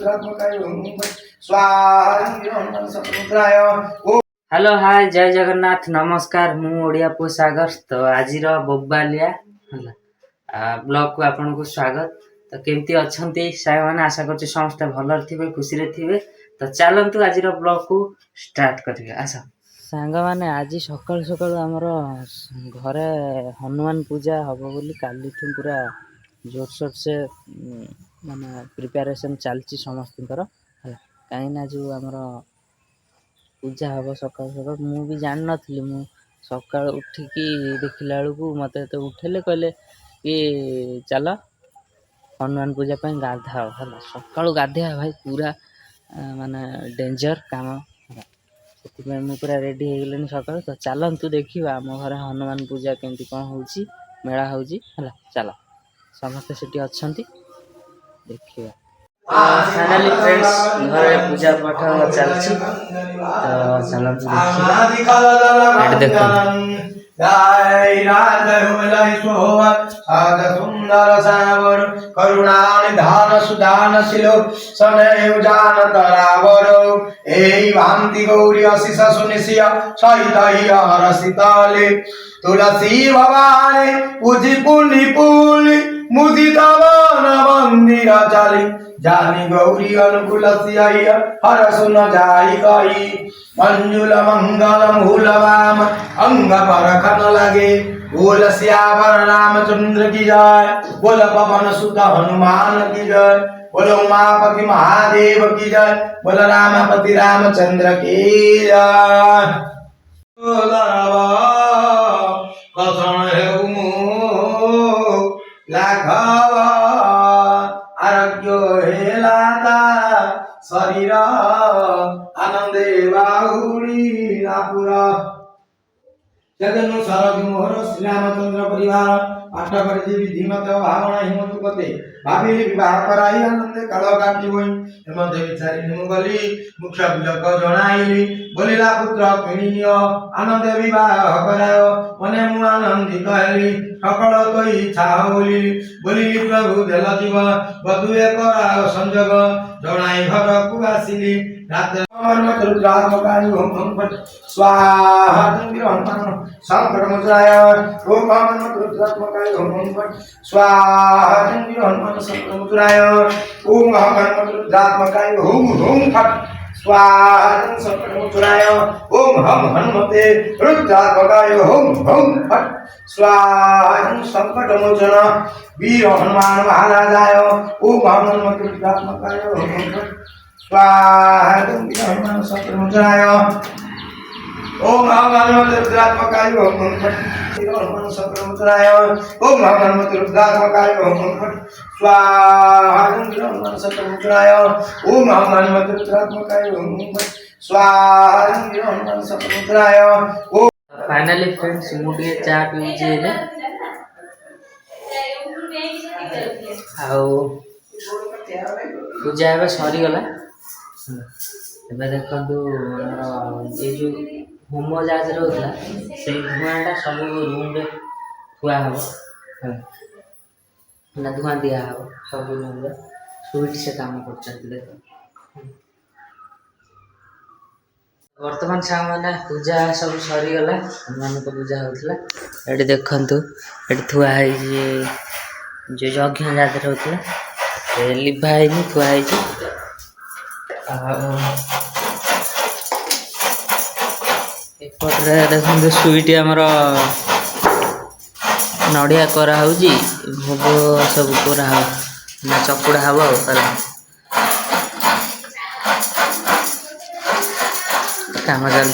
Hello hi जय जगन्नाथ नमस्कार मु ओडिया पु सागर तो आज बोबालिया ब्लॉग को आपन को स्वागत। तो केमती अच्छंती साय माने आशा करछि समस्त भलर थिबे खुशी रे थिबे। तो चलंतु आज ब्लॉग को स्टार्ट करिए। आसा सांग माने आज सकाळ सकाळ हमर घरे हनुमान पूजा हबो बोली काली ठु पूरा जोरसोर से माने प्रिपरेशन चलछि समस्तकर काई ना जो हमर पूजा हम सकाल सकाल मु भी जान नथली मु सकाल उठिकी देखला बेलू मत तो उठेले कहले कि चल हनुमान पूजा गाधा है सका गाधे भाई पूरा माने डेंजर कम से मुझे पूरा रेडी हो गले सका। तो चलतु देखा आम घर हनुमान पूजा केमती कौन हो मेला हो चल समस्ते से अच्छा देखा। फाइनली फ्रेंड्स घर पूजा पाठ चलती तो चलतु देखा सुंदर सावर करुणा निधान सुदान शिलो सदैव जान तरावर एई भांति गौरी अशिष सुनिशिय सहित हर शीतले तुलसी भवानी पूजी पुनि पुनि मुदित वन मंदिर चली जानी गौरी अनुकूल हर सुन जाई कही मंजुल मंगल मूलवाम अंग पर खन लगे बोल श्यावर रामचंद्र की जय बोल पवन सुत हनुमान की जय बोलो उमापति महादेव की जय बोल रामपति रामचंद्र की जय। आरोग्य हेलाता शरीर आनंदे बाहुरी नापुरा जगन्नु सरग मोहर श्री रामचंद्र परिवार पाठ कर विधिमत भावना हिमतु कते भाविली विवाह कराई आनंदे काल काटी होई हेमंत विचारी निमु गली मुख्य पूजक जणाइली बोलिला पुत्र किणियो आनंद विवाह करायो मने मु आनंदित हेली सकल तो इच्छा होली बोली प्रभु देल जीव बधुए कराओ संजोग जणाई घर को आसिली रात रुद्रात्मकाय ओम फट स्वाहा संकट मुद्राय ओम रुद्रात्मकाय ओम फट स्वाहा संकट मुद्राय ओम रुद्रात्मकाय ओम फट स्वाहा संकट मुद्राय ओम हम हनुमते रुद्रात्मकाय ओम फट स्वाहा संकट मोचन वीर हनुमान महाराजाय ओम हनुमते रुद्रात्मकाय ओम फट स्वाहा हनुमान संकट मुद्राय ओम हनुमते रुद्रात्मकाय ओम फट हनुमान संकट मुद्राय ओम हनुमते रुद्रात्मकाय ओम फट स्वाहा हनुमान संकट मुद्राय ओम हनुमते रुद्रात्मकाय ओम फट स्वाहा हनुमान संकट मुद्राय। फाइनली फ्रेंड्स मुझे चा पीजे ने आउ पूजा एवं सरी गला देखु ये जो होम जहाज रोला से धुआटा सब रूम रे थुआ हम ना धुआ दिया हम सब रूम रे सुईट से काम कर वर्तमान सामने पूजा सब सरी गला हनुमान को पूजा होता ये देखु ये थुआ है जो यज्ञ जहाज होता लिभाई थुआई एपटे देखते स्वीट आमर नड़िया करा भोग सब करा ना चकुड़ा हम काम चल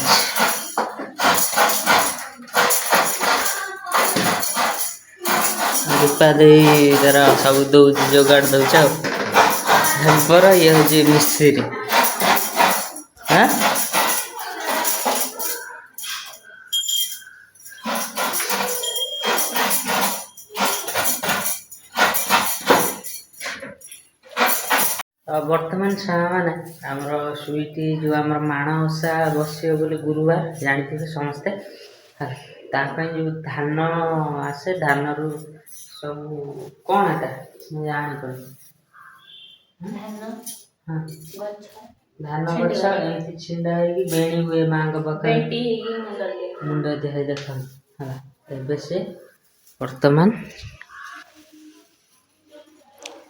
रूपा दे तार सब दौर जोगाड़ दौच हेल्पर ये हूँ मिस्त्री हाँ वर्तमान माने आमर स्वीटी जो आमर माणसा बस बोले गुरुवार जानते समस्ते जो धान आसे धान रु सब कौन है जान हाँ धान गछ एमती छिंडा है बेणी हुए मांग पाखे मुंड देह देख है से वर्तमान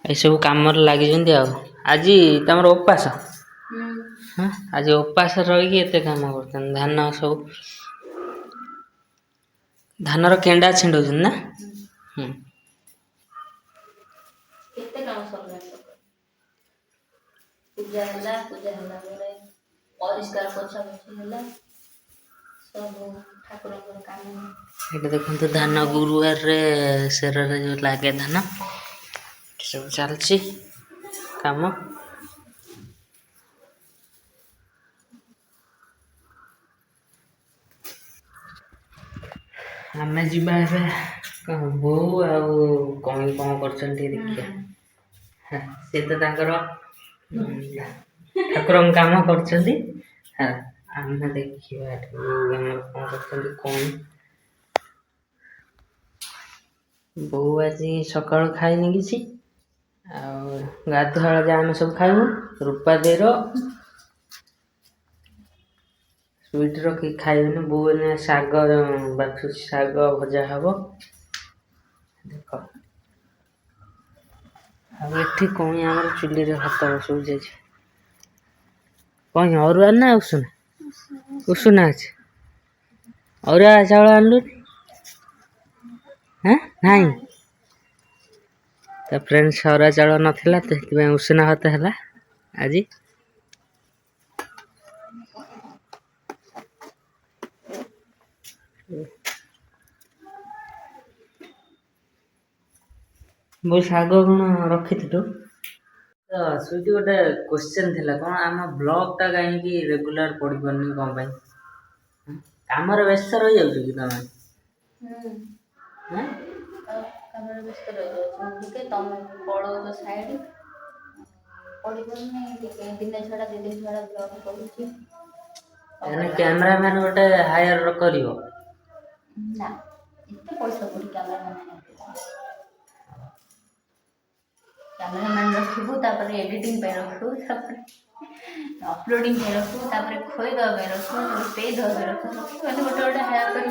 ये सब कम लगी आज तुम उपास हाँ आज उपास रही कम कर धान सब धानर केंडा छिंडौ ना पूजा होला परिष्कार पोछा पोछी होला सब ठाकुर काम ये देखो धान गुरुवार रे शेर रे जो लागे धान सब चलची काम आमे जीवा बो कौन कौन कर देखिए से तो ठाकुर काम कर देखिए कौन कर कौन बो आज सका खाइनि किसी गाधुआ आम सब खाइबू रूपा देर स्वीट रखी खाइबुनि बो शाग बाछुची शाग भजा हम देख आठी कौन आम चुली हाथ बसू जा कौन अरुआ ना उषुना उषुना अच्छे अरुआ चाउल आनलु हाँ नाई तो फ्रेंड्स अरुआ चाउल नाला तो उषुना भात है आज बहुत शाग कौन रखी तो सुधी गोटे क्वेश्चन थी कौन आम ब्लॉग टा कहीं रेगुलर पढ़ी पारनी कौन पाई काम व्यस्त रही जाऊँ कि काम व्यस्त रही तुम पढ़ो साइड पढ़ी पारे दिन छड़ा दि दिन छड़ा ब्लॉग पढ़ुची कैमरामैन गोटे हायर कर ना इतने पैसा कोठी कैमरामैन रखू तापर एडिटिंग पे रखू तापर अपलोडिंग पे रखू तापर खोई दवा पे रखू पे दवा पे रखू गोटे गोटे हायर कर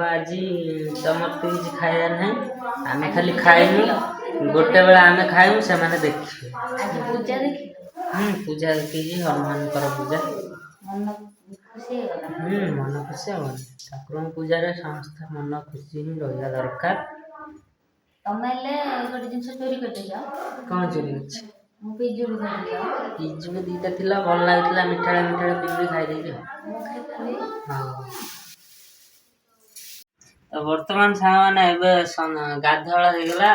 आज तुम तो किसी खाया नहीं आम खाली खाइनु गोटे बेला आम खाइबू से मैंने देखिए आज पूजा देखी पूजा देखी हनुमान पूजा मन खुशी मन खुशी हम ठाकुर पूजा समस्त मन खुशी ही रहा दरकार तमें गोटे जिन चोरी करते जाओ कौन चोरी कर पिजुड़ी करते जाओ पिजुड़ी दीटा थिला भल लगे मिठाड़ा मिठाड़ा पिजुड़ी खाई तो बर्तमान साने गाधुआ होगला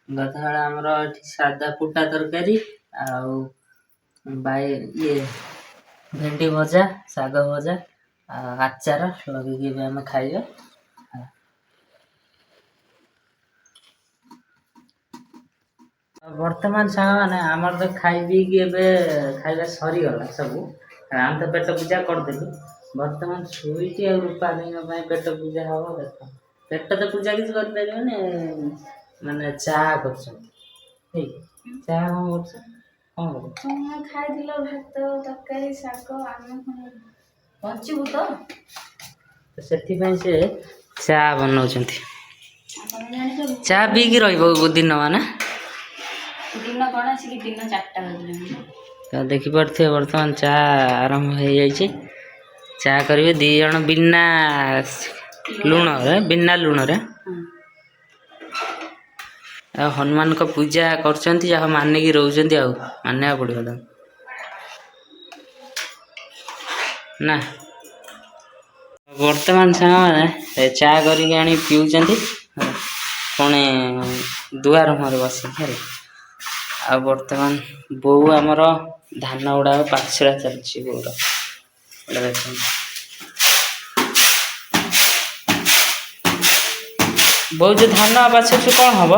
गाधुआ आमर सादा फुटा तरकारी ये भेंडी भजा शाग भजा आचार लगे आम खाइबा वर्तमान सांग मैंने आमर तो खाई खाଇବା सरीगला सब आम तो पेट पूजा करदेलु वर्तमान शुईटी और रूपा नहीं पेट पूजा हम देख पेट तो पूजा किसी कर माने चाह कर चाह कौन खाई भात तरकारी शाग आम बचबू तो से चा बनाऊँ चा पीकी दिन माना दिन कौन आसिक दिन 4टा बजे तो देखिपे बर्तमान चा आरंभ हो जाए चा करेंगे दी जन बिना लुण रे हनुमान को पूजा कर मानिक रोच मानवा पड़ो ना वर्तमान सांग चा कर पीऊँ पुणी दुआर मुहर बसिक आ वर्तमान बो आमर धान गुड़ा पाछड़ा चलती बोर देख बो जो धान पाछड़ कौन हम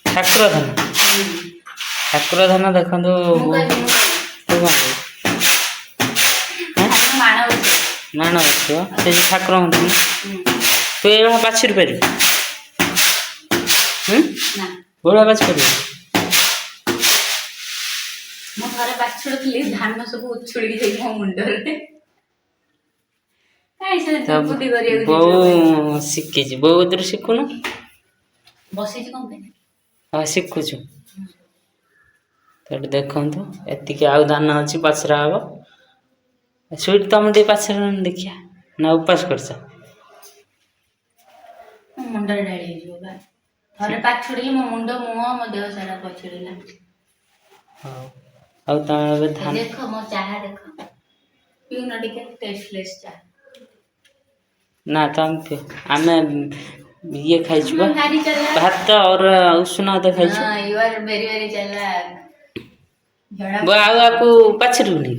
ठाकुर धान देखो माण बस ठाकुर तू ये पाछड़ पार ବଳୁଆ ବାଛ କରିବ। ମୁଁ ଥରେ ବାଛୁଡୁଥିଲି ଧାନ ସବୁ ଉଛୁଳିକି ଯାଇକି ମୋ ମୁଣ୍ଡରେ। କାଇଁ ସେ ଦୁର୍ବୁଦ୍ଧି କରିବାକୁ ଯିବି ବୋଉ ଏବେ। ଶିଖିଛି, ବୋଉ କତିରୁ ଶିଖୁନୁ। ବସେଇଛି କଣ ପାଇଁ? ହଁ ଶିଖୁଛୁ। ସେଠି ଦେଖନ୍ତୁ ଏତିକି ଆଉ ଧାନ ଅଛି ପାଛରା ହବ। ସୁଇଟି ତମେ ଟିକେ ପାଛରୁନ ଦେଖିଆ, ନା ଉପାସ କରିଛ? ମୋ ମୁଣ୍ଡରେ ଢାଳି ହେଇଯିବ ବା। ଥରେ ପାଛୁଡିଲି ମୋ ମୁଣ୍ଡ ମୁହଁ ମୋ ଦେହ ସାରା ପଛୁଡିଲା। ହଉ ଆଉ ତମେ ଏବେ ଏ ଧାନ ଦେଖ ମୋ ଚାହା ଦେଖ, ପିଉନ ଟିକେ ଟେଷ୍ଟଲେସ୍ ଚାହା। ନା ତମେ ପିଅ, ଆମେ ଇଏ ଖାଇଛୁ ବା ଭାରି ଚାଲାକ। ଭାତ ଅରୁଆ ଉଷୁନା ଭାତ ଖାଇଛୁ। ହଁ ୟୁ ଆର୍ ଭେରି ଭେରି ଚାଲାକ। ଜଣା ବୋଉ ଆଉ ପଡୁଛି। ଆକୁ ପାଛରୁନି।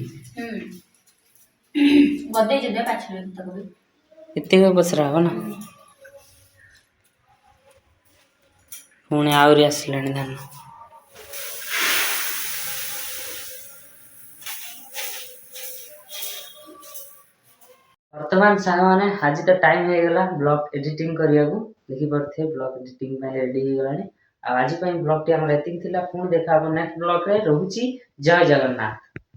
ଗଦେଇ ଯିବେ ପାଛୁଡିବାକୁ ତାକୁ ବି। ଏତିକି ପଚରା ହବ ନା? ହୁଁ। ପୁଣି ଆହୁରି ଆସିଲାଣି ଧାନ। ବର୍ତ୍ତମାନ ସାଙ୍ଗମାନେ ଆଜି ତ ଟାଇମ୍ ହେଇଗଲା ବ୍ଲଗ୍ ଏଡିଟିଂ କରିବାକୁ। ଦେଖିପାରୁଥିବେ ବ୍ଲଗ୍ ଏଡିଟିଂ ପାଇଁ ରେଡି ହେଇଗଲାଣି। ଆଉ ଆଜି ପାଇଁ ବ୍ଲଗ୍ଟି ଆମର ଏତିକି ଥିଲା। ପୁଣି ଦେଖା ହବ ନେକ୍ସଟ ବ୍ଲଗ୍ରେ। ରହୁଛି ଜୟ ଜଗନ୍ନାଥ।